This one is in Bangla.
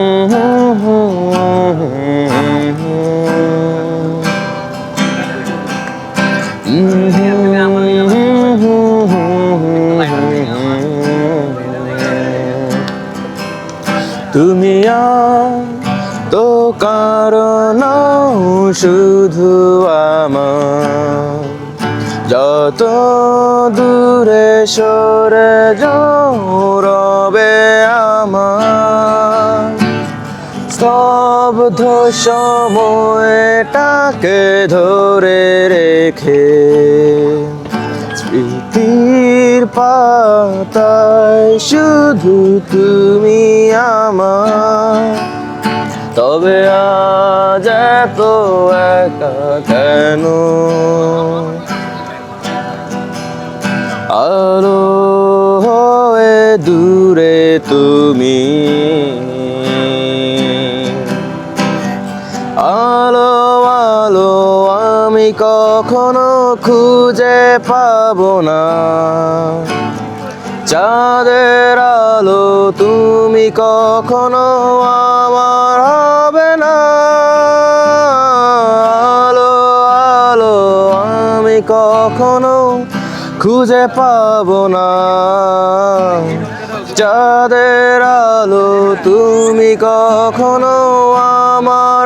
তুমি তো কারণ শুধু আমার, যত দূরে সরে রবে আমার স্তব্ধ সময়টাকে ধরে রেখে স্মৃতির পাতায় শুধু তুমি আমার। তবে আজ এত একা কেন, আলো হয়ে দূরে তুমি, আলো আলো আমি কখনো খুঁজে পাবো না, চাঁদের আলো তুমি কখনো আমার হবে না। আলো আলো আমি কখনো খুঁজে পাবো না, চাঁদের আলো তুমি কখনো আমার